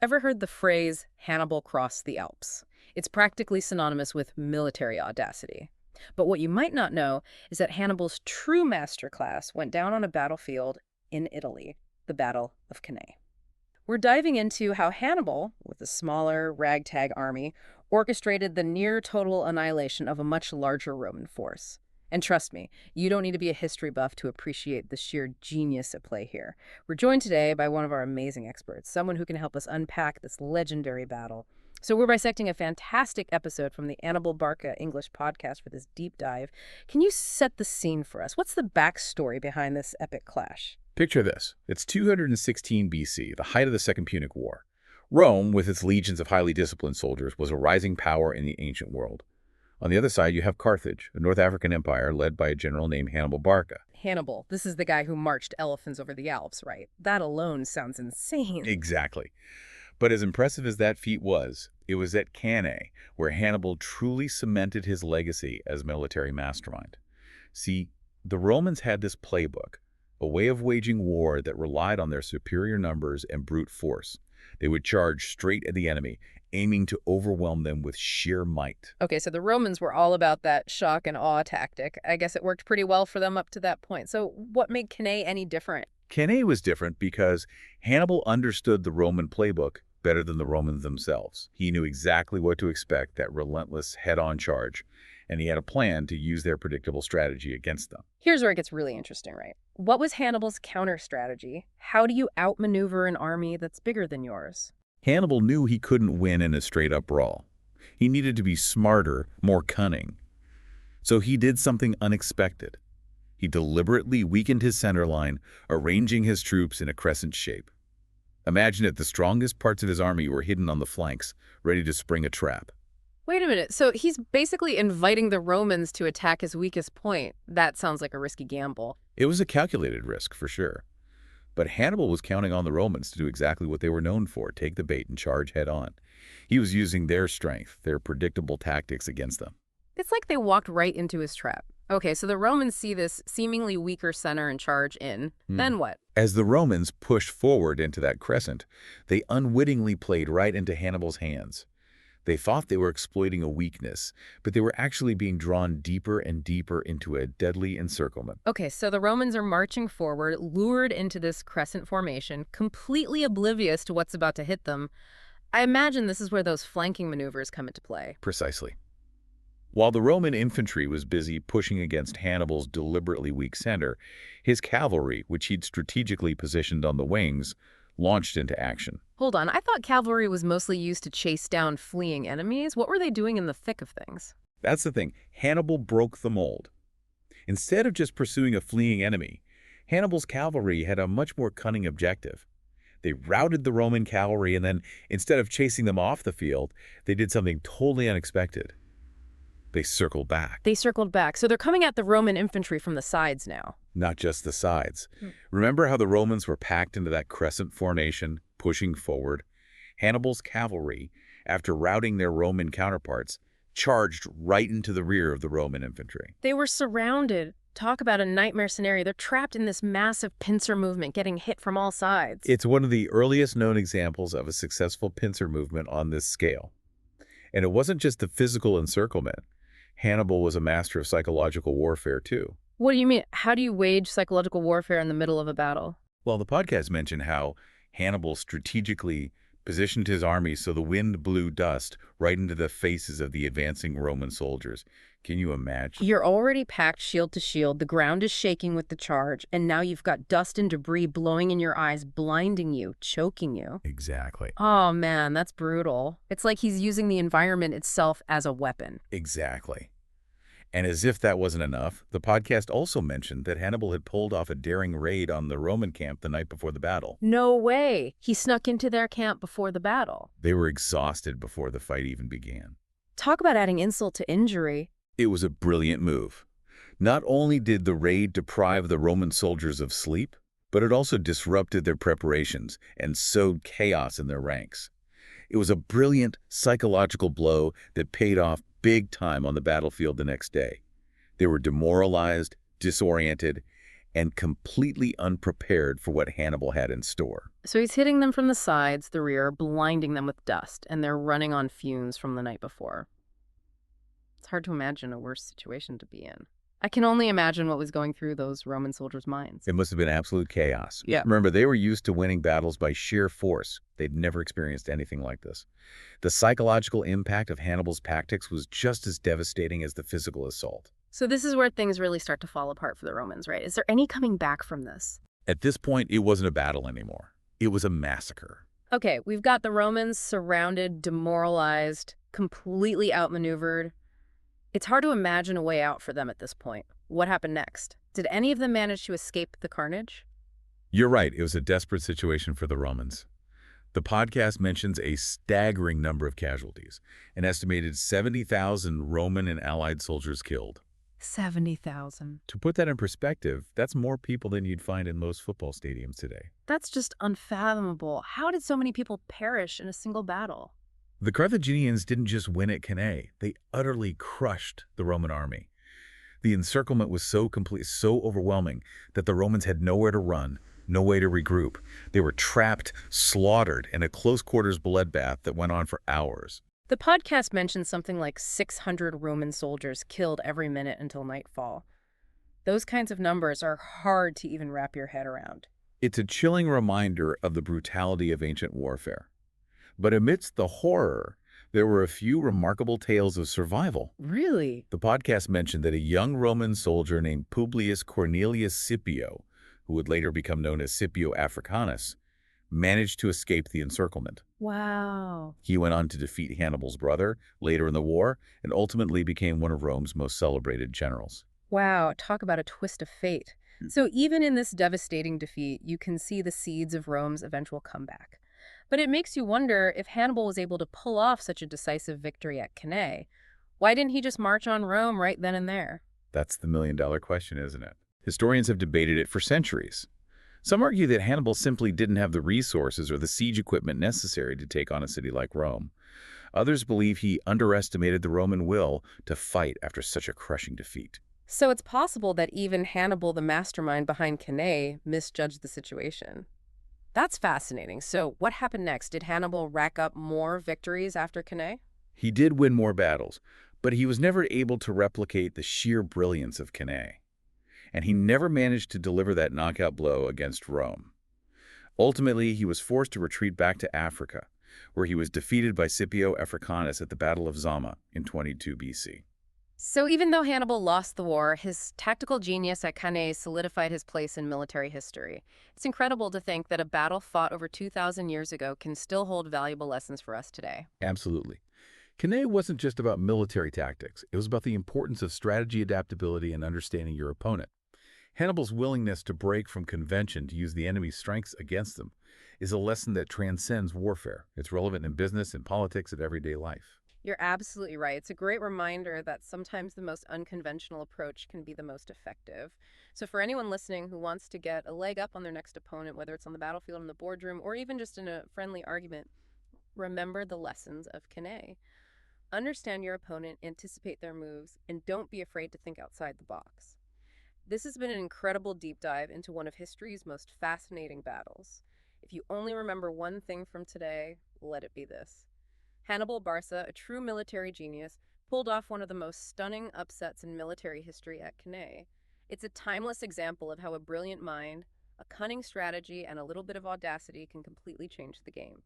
Ever heard the phrase Hannibal crossed the Alps? It's practically synonymous with military audacity. But what you might not know is that Hannibal's true masterclass went down on a battlefield in Italy, the Battle of Cannae. We're diving into how Hannibal, with a smaller, ragtag army, orchestrated the near total annihilation of a much larger Roman force. And trust me, you don't need to be a history buff to appreciate the sheer genius at play here. We're joined today by one of our amazing experts, someone who can help us unpack this legendary battle. So we're bisecting a fantastic episode from the Hannibal Barca English podcast for this deep dive. Can you set the scene for us? What's the backstory behind this epic clash? Picture this. It's 216 BC, the height of the Second Punic War. Rome, with its legions of highly disciplined soldiers, was a rising power in the ancient world. On the other side, you have Carthage, a North African empire led by a general named Hannibal Barca. Hannibal, this is the guy who marched elephants over the Alps, right? That alone sounds insane. Exactly. But as impressive as that feat was, it was at Cannae where Hannibal truly cemented his legacy as military mastermind. See, the Romans had this playbook, a way of waging war that relied on their superior numbers and brute force. They would charge straight at the enemy, aiming to overwhelm them with sheer might. Okay, so the Romans were all about that shock and awe tactic. I guess it worked pretty well for them up to that point. So what made Cannae any different? Cannae was different because Hannibal understood the Roman playbook better than the Romans themselves. He knew exactly what to expect, that relentless head-on charge, and he had a plan to use their predictable strategy against them. Here's where it gets really interesting, right? What was Hannibal's counter strategy? How do you outmaneuver an army that's bigger than yours? Hannibal knew he couldn't win in a straight-up brawl. He needed to be smarter, more cunning. So he did something unexpected. He deliberately weakened his center line, arranging his troops in a crescent shape. Imagine it, the strongest parts of his army were hidden on the flanks, ready to spring a trap. Wait a minute, so he's basically inviting the Romans to attack his weakest point. That sounds like a risky gamble. It was a calculated risk, for sure. But Hannibal was counting on the Romans to do exactly what they were known for, take the bait and charge head-on. He was using their strength, their predictable tactics against them. It's like they walked right into his trap. Okay, so the Romans see this seemingly weaker center and charge in. Then what? As the Romans pushed forward into that crescent, they unwittingly played right into Hannibal's hands. They thought they were exploiting a weakness, but they were actually being drawn deeper and deeper into a deadly encirclement. Okay, so the Romans are marching forward, lured into this crescent formation, completely oblivious to what's about to hit them. I imagine this is where those flanking maneuvers come into play. Precisely. While the Roman infantry was busy pushing against Hannibal's deliberately weak center, his cavalry, which he'd strategically positioned on the wings, launched into action. Hold on, I thought cavalry was mostly used to chase down fleeing enemies. What were they doing in the thick of things? That's the thing. Hannibal broke the mold. Instead of just pursuing a fleeing enemy, Hannibal's cavalry had a much more cunning objective. They routed the Roman cavalry, and then, instead of chasing them off the field, they did something totally unexpected. They circled back. They circled back, so they're coming at the Roman infantry from the sides now. Not just the sides. Remember how the Romans were packed into that crescent formation, pushing forward? Hannibal's cavalry, after routing their Roman counterparts, charged right into the rear of the Roman infantry. They were surrounded. Talk about a nightmare scenario. They're trapped in this massive pincer movement, getting hit from all sides. It's one of the earliest known examples of a successful pincer movement on this scale. And it wasn't just the physical encirclement. Hannibal was a master of psychological warfare, too. What do you mean? How do you wage psychological warfare in the middle of a battle? Well, the podcast mentioned how Hannibal strategically positioned his army so the wind blew dust right into the faces of the advancing Roman soldiers. Can you imagine? You're already packed shield to shield, the ground is shaking with the charge, and now you've got dust and debris blowing in your eyes, blinding you, choking you. Exactly. Oh man, that's brutal. It's like he's using the environment itself as a weapon. Exactly. And as if that wasn't enough, the podcast also mentioned that Hannibal had pulled off a daring raid on the Roman camp the night before the battle. No way. He snuck into their camp before the battle. They were exhausted before the fight even began. Talk about adding insult to injury. It was a brilliant move. Not only did the raid deprive the Roman soldiers of sleep, but it also disrupted their preparations and sowed chaos in their ranks. It was a brilliant psychological blow that paid off big time on the battlefield the next day. They were demoralized, disoriented, and completely unprepared for what Hannibal had in store. So he's hitting them from the sides, the rear, blinding them with dust, and they're running on fumes from the night before. It's hard to imagine a worse situation to be in. I can only imagine what was going through those Roman soldiers' minds. It must have been absolute chaos. Yeah. Remember, they were used to winning battles by sheer force. They'd never experienced anything like this. The psychological impact of Hannibal's tactics was just as devastating as the physical assault. So this is where things really start to fall apart for the Romans, right? Is there any coming back from this? At this point, it wasn't a battle anymore. It was a massacre. Okay, we've got the Romans surrounded, demoralized, completely outmaneuvered. It's hard to imagine a way out for them at this point. What happened next? Did any of them manage to escape the carnage? You're right, it was a desperate situation for the Romans. The podcast mentions a staggering number of casualties, an estimated 70,000 Roman and Allied soldiers killed. 70,000. To put that in perspective, that's more people than you'd find in most football stadiums today. That's just unfathomable. How did so many people perish in a single battle? The Carthaginians didn't just win at Cannae, they utterly crushed the Roman army. The encirclement was so complete, so overwhelming, that the Romans had nowhere to run, no way to regroup. They were trapped, slaughtered, in a close-quarters bloodbath that went on for hours. The podcast mentions something like 600 Roman soldiers killed every minute until nightfall. Those kinds of numbers are hard to even wrap your head around. It's a chilling reminder of the brutality of ancient warfare. But amidst the horror, there were a few remarkable tales of survival. Really? The podcast mentioned that a young Roman soldier named Publius Cornelius Scipio, who would later become known as Scipio Africanus, managed to escape the encirclement. Wow. He went on to defeat Hannibal's brother later in the war and ultimately became one of Rome's most celebrated generals. Wow, talk about a twist of fate. So even in this devastating defeat, you can see the seeds of Rome's eventual comeback. But it makes you wonder if Hannibal was able to pull off such a decisive victory at Cannae. Why didn't he just march on Rome right then and there? That's the million-dollar question, isn't it? Historians have debated it for centuries. Some argue that Hannibal simply didn't have the resources or the siege equipment necessary to take on a city like Rome. Others believe he underestimated the Roman will to fight after such a crushing defeat. So it's possible that even Hannibal, the mastermind behind Cannae, misjudged the situation. That's fascinating. So what happened next? Did Hannibal rack up more victories after Cannae? He did win more battles, but he was never able to replicate the sheer brilliance of Cannae. And he never managed to deliver that knockout blow against Rome. Ultimately, he was forced to retreat back to Africa, where he was defeated by Scipio Africanus at the Battle of Zama in 22 BC. So even though Hannibal lost the war, his tactical genius at Cannae solidified his place in military history. It's incredible to think that a battle fought over 2,000 years ago can still hold valuable lessons for us today. Absolutely. Cannae wasn't just about military tactics. It was about the importance of strategy, adaptability, and understanding your opponent. Hannibal's willingness to break from convention to use the enemy's strengths against them is a lesson that transcends warfare. It's relevant in business and politics and everyday life. You're absolutely right. It's a great reminder that sometimes the most unconventional approach can be the most effective. So for anyone listening who wants to get a leg up on their next opponent, whether it's on the battlefield, in the boardroom, or even just in a friendly argument, remember the lessons of Cannae. Understand your opponent, anticipate their moves, and don't be afraid to think outside the box. This has been an incredible deep dive into one of history's most fascinating battles. If you only remember one thing from today, let it be this. Hannibal Barca, a true military genius, pulled off one of the most stunning upsets in military history at Cannae. It's a timeless example of how a brilliant mind, a cunning strategy, and a little bit of audacity can completely change the game.